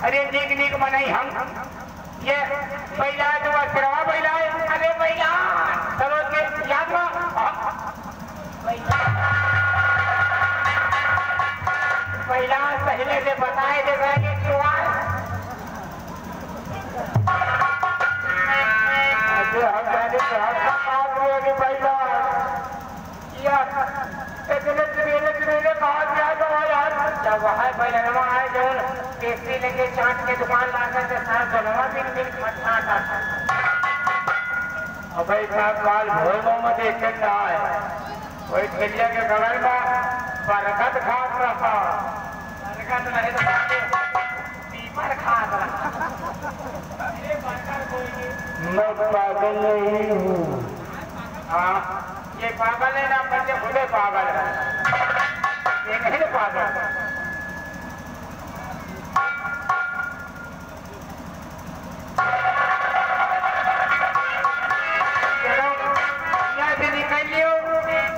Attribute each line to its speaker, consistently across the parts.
Speaker 1: अरे नीक नीक मनाई हम ये पहिला जो करवा पहिला अरे पहिला चलो के याद में पहिला पहले से बताए दे रहे कि सवाल अरे हम जाने तो हम बात होगी पहिला यार इतने कहा क्या तो यार जब वहाँ पहले नवा आए जो केसरी लेके चाट के दुकान लाकर के साथ बनवा भी मिल मठा था अब भाई साहब काल भोजों में देखे ना है वही ठेलिया के बगल में बरगद खात रहा बरगद नहीं तो पीपर खात रहा मैं पागल नहीं हूँ हाँ ये पागल है ना बच्चे खुदे पागल है ये नहीं पागल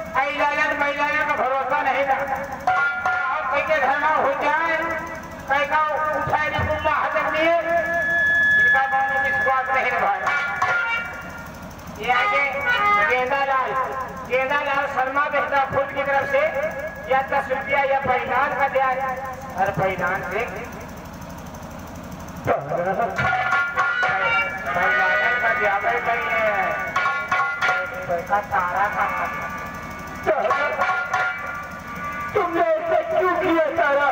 Speaker 1: का भरोसा नहीं था कई के घर में हो जाए कई का उठाए कुम्मा हजम दिए इनका मानो विश्वास नहीं रहा ये आगे गेंदालाल शर्मा बेहतर फूल की तरफ से या 10 रुपया या परिधान का दिया हर परिधान से परिधान का दिया पैसा तारा का तुमने ऐसा क्यों किया तारा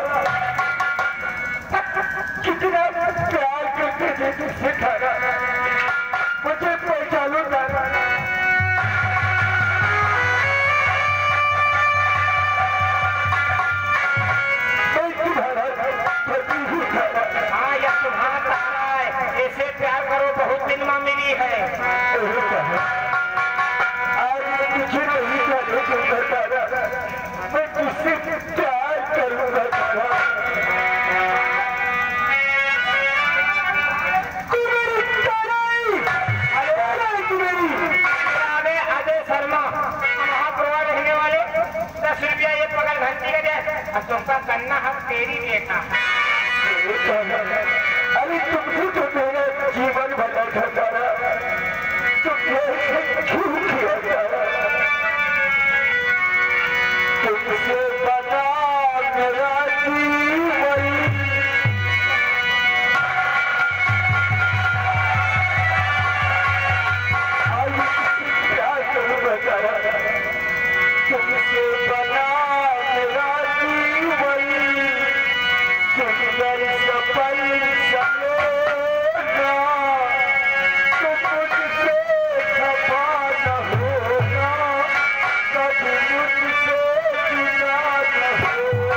Speaker 1: कितना प्यार करके तुझसे तारा मुझे पहचानो तारा मैं तुम्हारा पति हूँ तारा हाँ या तुम्हारा तारा है ऐसे प्यार करो बहुत दिन में मिली है आज मुझे नहीं जाने तारा मैं तुझसे प्यार करूंगा तारा अजय शर्मा महाप्रभा रहने वाले 10 रुपया ये पकड़ घंटी का दे तुमका करना हम तेरी बेटा अरे तुमसे तो मेरा जीवन बदल था तारा तुमने क्यों किया तारा तुमसे बता मेरा जीवन क्या करूँ तारा तुमसे बता मेरा जीवन सुंदर सफल सलोना तुम मुझसे खफा न होना कभी मुझसे जुदा न होना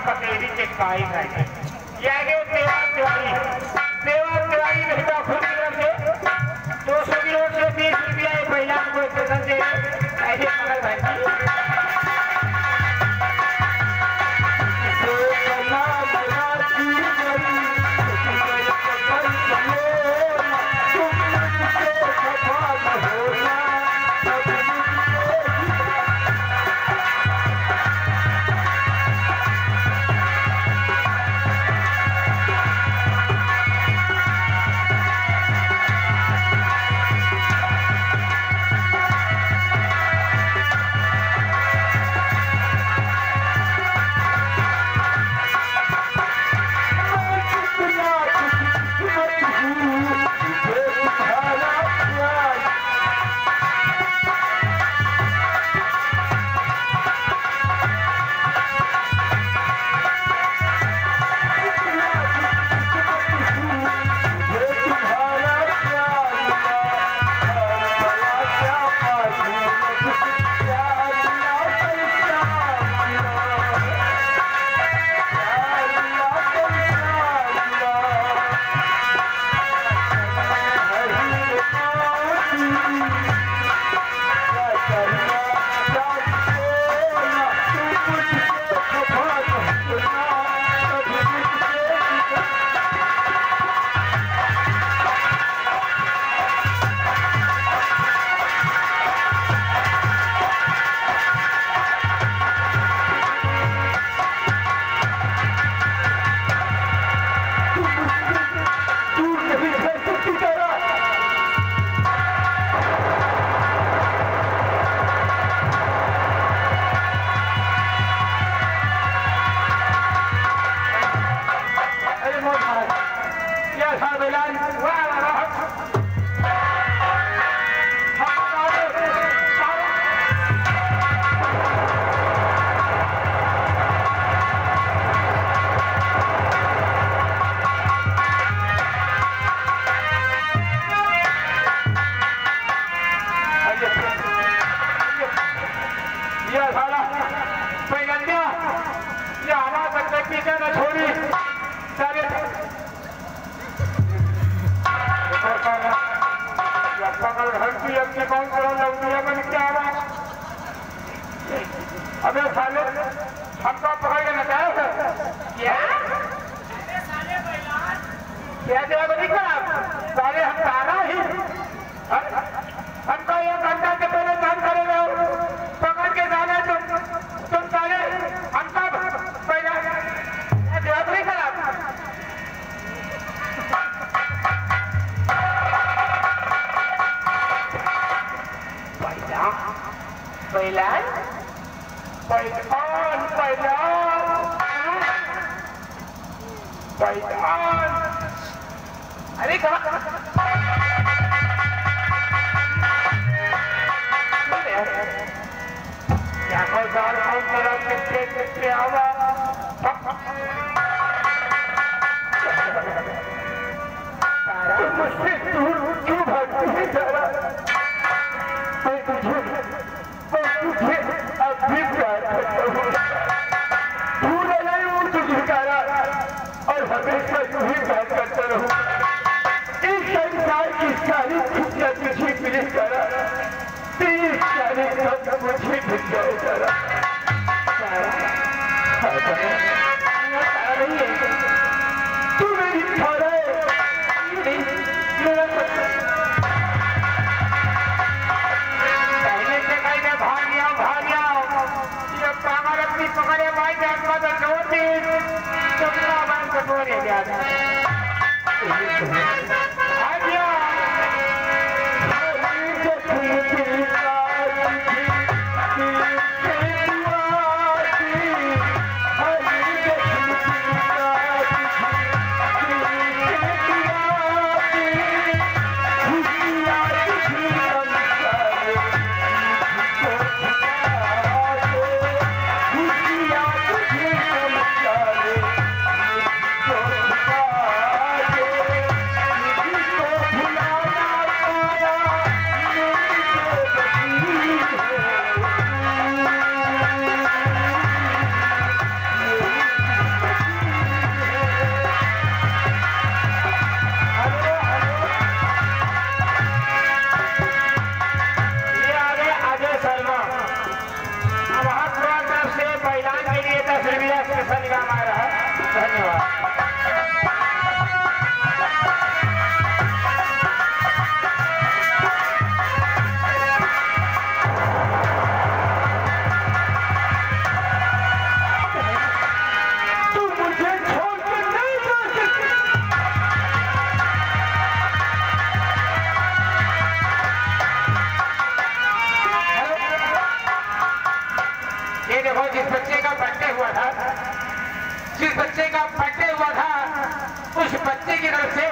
Speaker 1: पटेरी के काई है ये आगे सेवा तिवारी बेटा खुद की तरफ से 200 की नोट से 20 रुपया एक महिला को स्टेशन से ऐसे पकड़ भाई यह साला पैगंजा ये हमारा तक पीछे न छोड़ी सारे पकड़ हल्की अपने कौन करो लौटिया बन क्या आवाज अबे साले हमको पकड़ के नचाए क्या क्या जवाब नहीं करा साले हम तारा ही हमको 1 घंटा के पहले काम करेगा पकड़ के जाना तुम साले हमको पहले जवाब नहीं करा पहला अरे क्या कोई तरफ कितने आवा मुझसे दूर क्यों भागती है तारा तुझे अब भी प्यार करता हूँ भूल नहीं हूँ तुझे तारा और हमेशा तुझे प्यार करता रहूँ इस संसार की सारी खुशियाँ तुझे मिले तारा तेरी सारे सब मुझे मिल जाए तारा नहीं है तू मेरी तारा है मेरा पकड़े भाई जान का जोर दी चुपना बन को बोले जाता आज्ञा जिस बच्चे का बर्थडे हुआ था उस बच्चे की तरफ से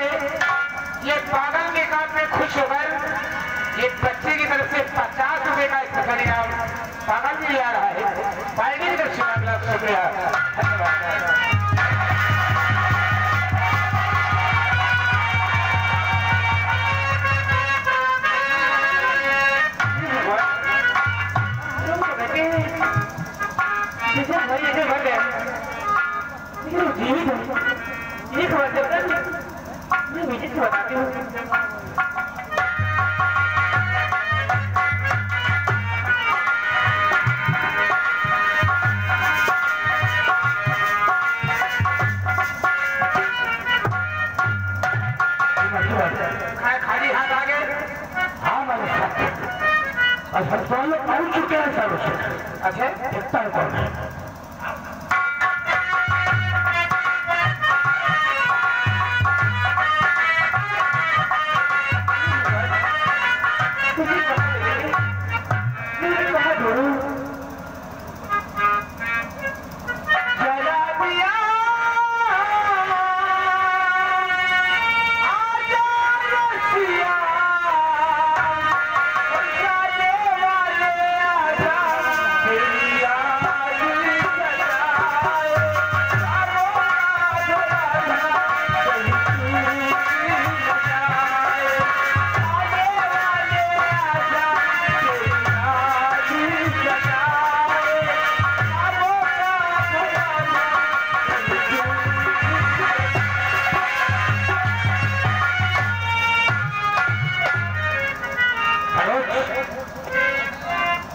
Speaker 1: ये पागल के काम में खुश होकर ये बच्चे की तरफ से 50 रुपए का स्पेशल इनाम पागल भी आ रहा है पार्टी की तरफ से शुक्रिया धन्यवाद। ये खबर मैं मुझे बताती हूँ खाली हाथ आ गए हाँ मेरे साथ अच्छा लोग पहुंच चुके हैं सर उससे अच्छा इतना कौन है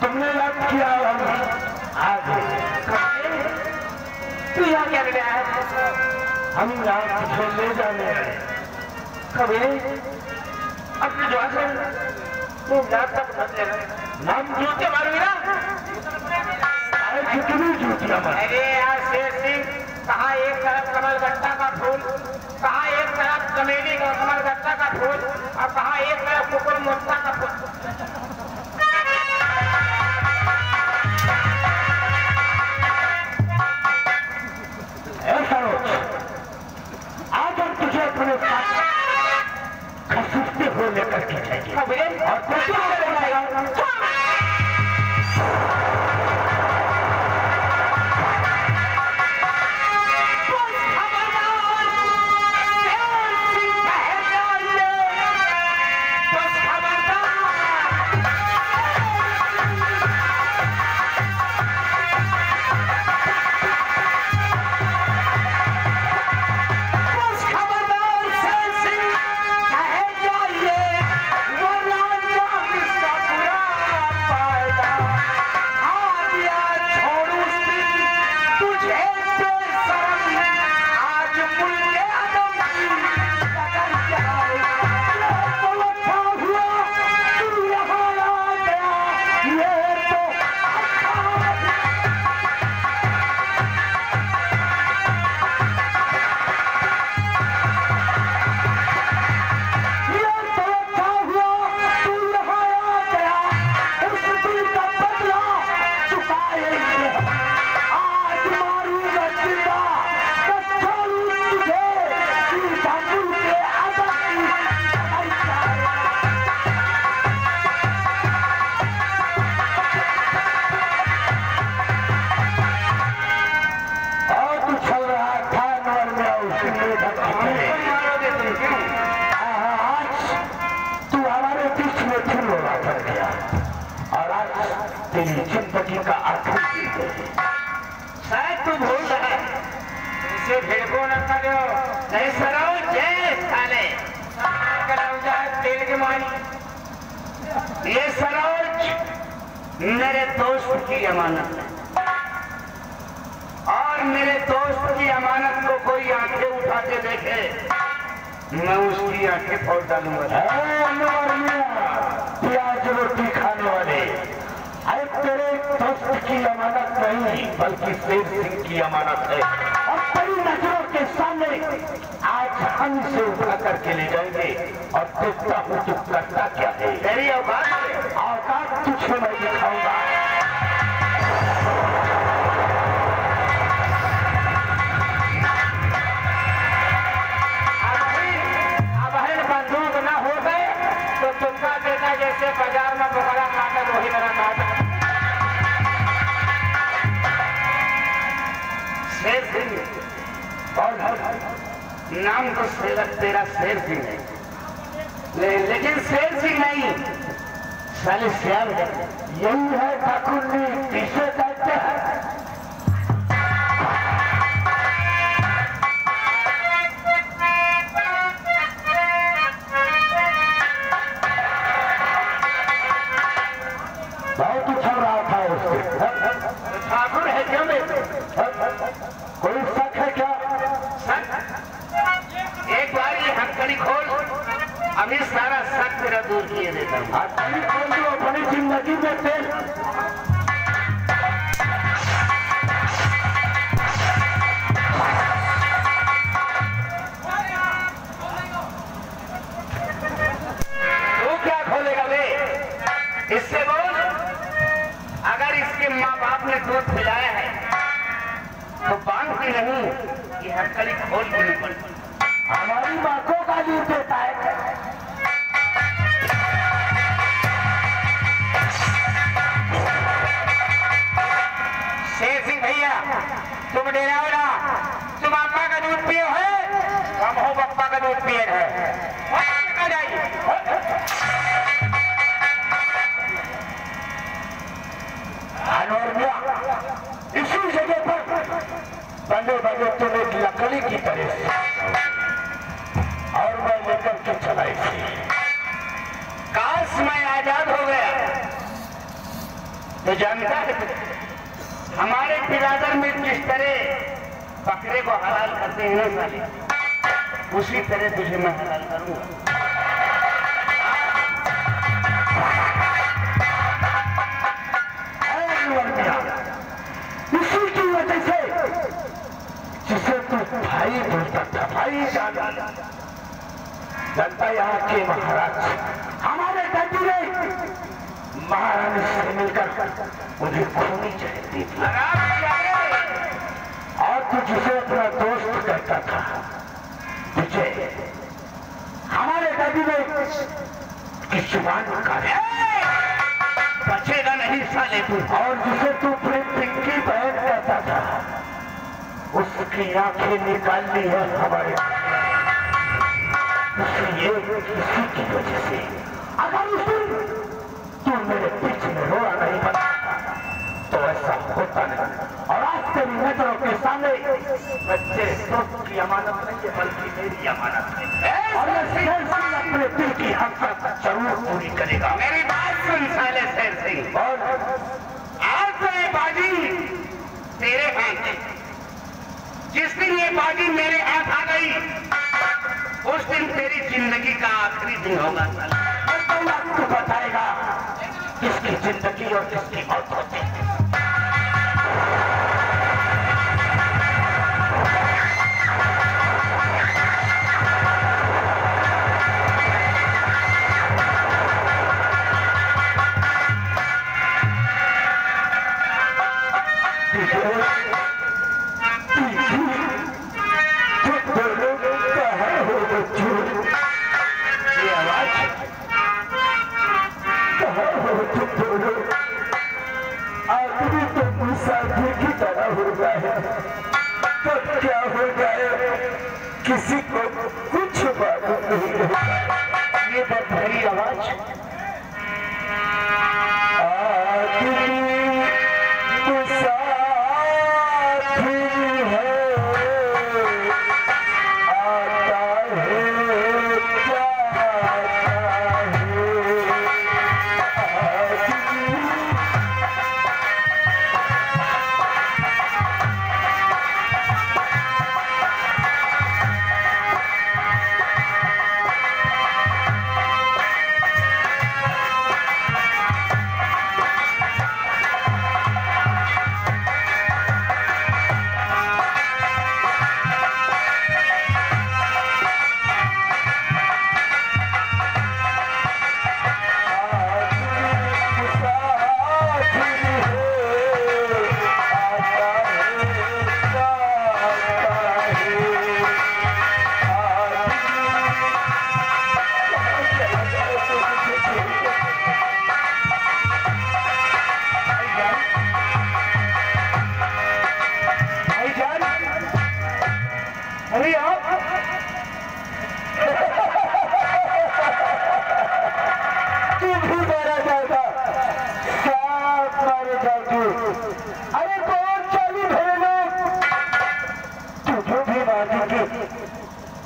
Speaker 2: तुमने याद किया हम आज
Speaker 1: तू यहाँ क्या ले आया?
Speaker 2: हम यहाँ तुझे ले जाने आए।
Speaker 1: कभी अपने जो है तू नाम तक मत लेना।
Speaker 2: नाम
Speaker 1: जूते मारूंगी ना?
Speaker 2: कितनी जूतियां मार।
Speaker 1: अरे यार शेर सिंह, कहाँ एक तरफ कमलगट्टा का फूल, कहाँ एक तरफ चमेली का कमलगट्टा का फूल और कहाँ एक तरफ कुकुर मोटा का फूल।
Speaker 2: ऐसा रोज आज हम तुझे अपने साथ घसीटते हुए लेकर के जाएंगे और कुछ जिंदगी का आखिरी
Speaker 1: शायद तू भूल रहा है। इसे भेड़को न करो नहीं सरोज जय साले तेल के मानी। ये सरोज मेरे दोस्त की अमानत है और मेरे दोस्त की अमानत को कोई आंखें उठा के देखे मैं उसकी आंखें फोड़ डालूंगा।
Speaker 2: प्याज रोटी खाने वाले तेरे दोस्त की अमानत नहीं बल्कि शेर सिंह की अमानत है और तेरी नजरों के सामने आज हम इसे उठा करके ले जाएंगे और देखता हूँ तू करता क्या है।
Speaker 1: तेरी औकात
Speaker 2: तुझे मैं दिखाऊंगा।
Speaker 1: बंदूक न हो गए तो तुमका देता जैसे बाजार में बकरा काटा वही मेरा काटा। शेर सिंह नाम तो तेरा शेर सिंह है लेकिन शेर सिंह नहीं साले श्याम है।
Speaker 2: यही है ठाकुर जी पीछे कहते हैं। बहुत उछल रहा था उससे।
Speaker 1: ठाकुर है क्या मेरे?
Speaker 2: कोई शक है क्या?
Speaker 1: एक बार ये हथकड़ी खोल अभी सारा शक तेरा दूर किए देता हूँ।
Speaker 2: हथकड़ी खोल दो अपनी जिंदगी में तेल।
Speaker 1: तू क्या खोलेगा बे? इससे बोल अगर इसके माँ बाप ने दूध पिलाया है तो बांध की नहीं ये हथकड़ी खोल के नहीं पड़ती।
Speaker 2: हमारी माँ को का दूध देता है।
Speaker 1: शेर सिंह भैया तुम डेरा वाला तुम अम्मा का दूध पिए है हम हो पप्पा का दूध पिए है। जाइए
Speaker 2: इसी जगह पर बने बने तुम एक लकड़ी की तरह से और मैं लेकर के चलाई थी।
Speaker 1: काश मैं आजाद हो गया तो जानता है हमारे बिरादर में जिस तरह बकरे को हलाल करते हैं ना साले, उसी तरह तुझे मैं हलाल करूंगा।
Speaker 2: इसी की वजह से जिसे तू भाई बोलता था, भाई जाना जनता यहाँ के महाराज हमारे दादी ने महारानी से मिलकर उन्हें खोनी चाहती थी, और तू जिसे अपना दोस्त कहता था, तुझे हमारे दादी ने की जुबान काटे,
Speaker 1: बचेगा नहीं साले तू।
Speaker 2: और जिसे तू अपनी पिंकी बहन कहता था, उसकी आंखें निकाल ली है हमारे, इसलिए इसी की वजह से अगर उस दिन तू मेरे पीछे में रोड़ा नहीं बना तो ऐसा होता नहीं। और आज तेरी नजरों के सामने बच्चे दोस्त की अमानत नहीं है, बल्कि मेरी अमानत है, और मैं शेर सिंह अपने दिल की हसरत जरूर पूरी करेगा।
Speaker 1: मेरी बात सुन साले शेर सिंह,
Speaker 2: और
Speaker 1: आज से ये बाजी तेरे हाथ है। जिस दिन ये बाजी मेरे हाथ आ गई, उस दिन तेरी जिंदगी का आखिरी दिन होगा।
Speaker 2: तू बताएगा किसकी जिंदगी और किसकी मौत होती है। आदमी तो मुसाफिर की तरह हो जाए तो क्या हो जाए किसी को कुछ मालूम नहीं रहता।
Speaker 1: ये बदभरी आवाज
Speaker 2: आदमी मुसाफिर है, आता है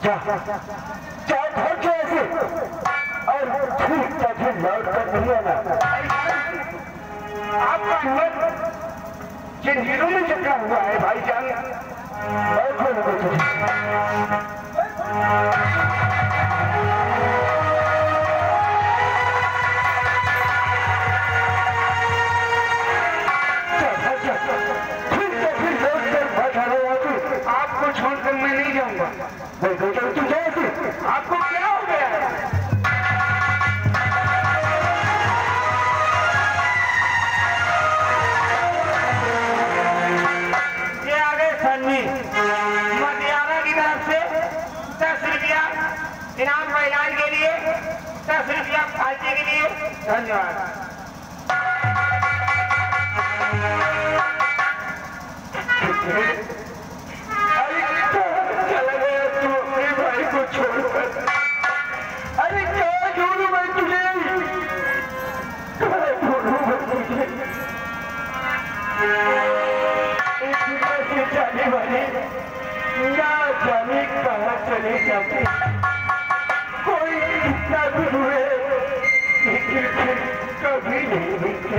Speaker 2: जाता
Speaker 1: जंजीरों में चक्का हुआ है भाईजान। आपको छोड़कर मैं नहीं जाऊंगा। आपको क्या हो गया है? ये आ गए सन्नी मदियाना की तरफ से 10 रुपया इनाम का इलाज के लिए, 10 रुपया खाते के लिए। धन्यवाद। चला गया तू अपने भाई को छोड़कर। अरे क्या ढूंढूं मैं तुझे, जाने वाले ना जाने कहाँ चले जाते। कोई कितना भी हुए लेकिन फिर कभी नहीं मिलते।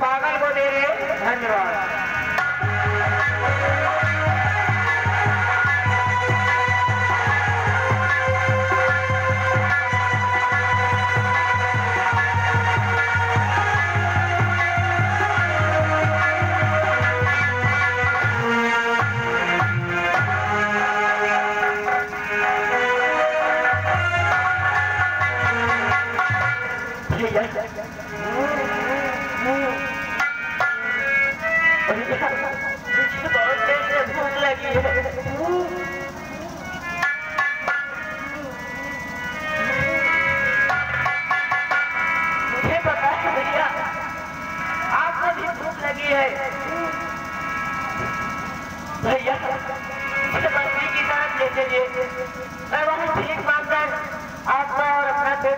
Speaker 1: पागल को दे रहे। धन्यवाद। भैया मुझे बस्ती की तरफ ले चलिए। मैं वहाँ ठीक मानकर आपका और अपना पेट